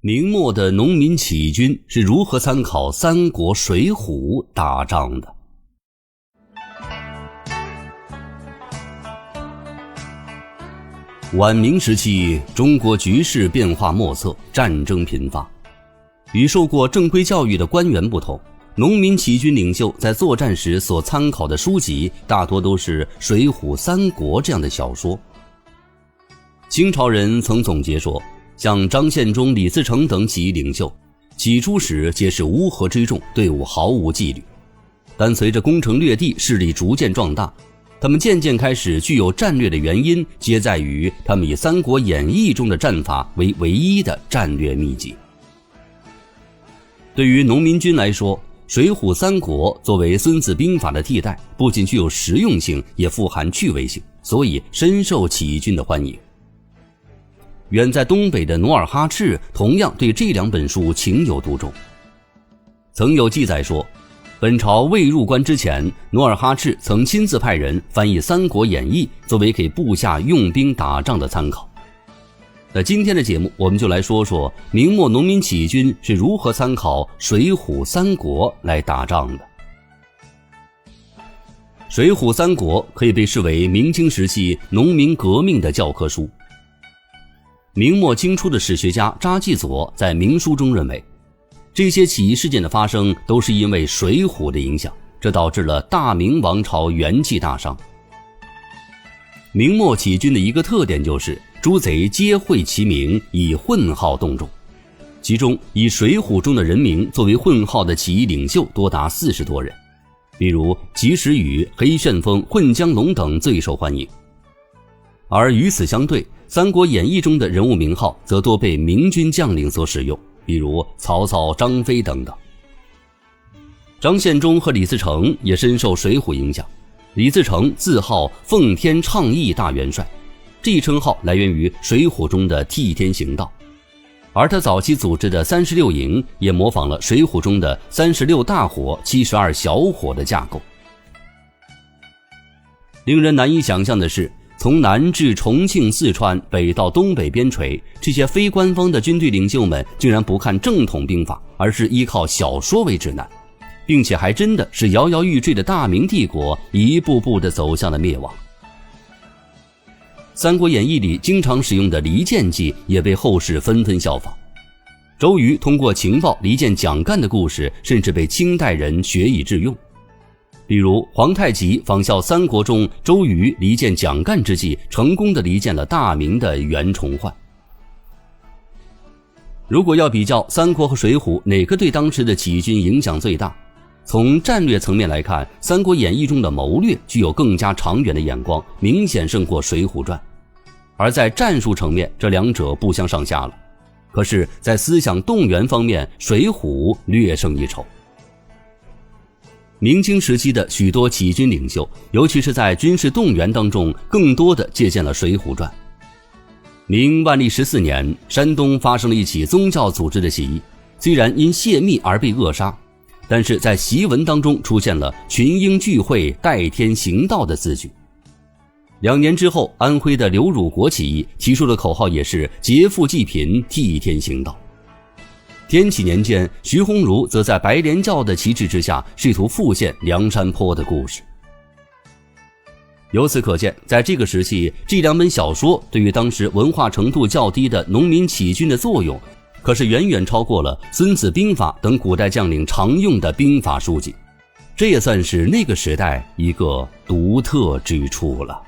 明末的农民起义军是如何参考三国水浒打仗的？晚明时期，中国局势变化莫测，战争频发。与受过正规教育的官员不同，农民起义军领袖在作战时所参考的书籍大多都是水浒三国这样的小说。清朝人曾总结说，像张献忠、李自成等起义领袖，起初时皆是乌合之众，队伍毫无纪律。但随着攻城略地，势力逐渐壮大，他们渐渐开始具有战略的原因，皆在于他们以《三国演义》中的战法为唯一的战略秘籍。对于农民军来说，水浒三国作为孙子兵法的替代，不仅具有实用性，也富含趣味性，所以深受起义军的欢迎。远在东北的努尔哈赤同样对这两本书情有独钟。曾有记载说，本朝未入关之前，努尔哈赤曾亲自派人翻译《三国演义》，作为给部下用兵打仗的参考。那今天的节目，我们就来说说明末农民起义军是如何参考水浒三国来打仗的。水浒三国可以被视为明清时期农民革命的教科书。明末清初的史学家查继佐在明书中认为，这些起义事件的发生都是因为水浒的影响，这导致了大明王朝元气大伤。明末起义军的一个特点就是诸贼皆讳其名，以混号动众，其中以水浒中的人名作为混号的起义领袖多达40多人，比如及时雨、黑旋风、混江龙等最受欢迎。而与此相对，三国演义中的人物名号则多被明军将领所使用，比如曹操、张飞等等。张献忠和李自成也深受水浒影响。李自成自号奉天倡义大元帅，这一称号来源于水浒中的替天行道，而他早期组织的36营也模仿了水浒中的36大火、72小火的架构。令人难以想象的是，从南至重庆、四川，北到东北边陲，这些非官方的军队领袖们竟然不看正统兵法，而是依靠小说为指南，并且还真的是摇摇欲坠的大明帝国一步步地走向了灭亡。三国演义里经常使用的离间计也被后世纷纷效仿。周瑜通过情报离间蒋干的故事，甚至被清代人学以致用。比如皇太极仿效三国中周瑜离间蒋干之计，成功地离间了大明的袁崇焕。如果要比较三国和水浒哪个对当时的起义军影响最大，从战略层面来看，三国演义中的谋略具有更加长远的眼光，明显胜过水浒传。而在战术层面，这两者不相上下了。可是在思想动员方面，水浒略胜一筹。明清时期的许多起义军领袖，尤其是在军事动员当中，更多的借鉴了水浒传。明万历14年，山东发生了一起宗教组织的起义，虽然因泄密而被扼杀，但是在檄文当中出现了群英聚会，代天行道的字句。2年之后，安徽的刘汝国起义提出的口号也是劫富济贫，替天行道。天启年间，徐鸿儒则在白莲教的旗帜之下，试图复现梁山泊的故事。由此可见，在这个时期，这两本小说对于当时文化程度较低的农民起义军的作用，可是远远超过了孙子兵法等古代将领常用的兵法书籍，这也算是那个时代一个独特之处了。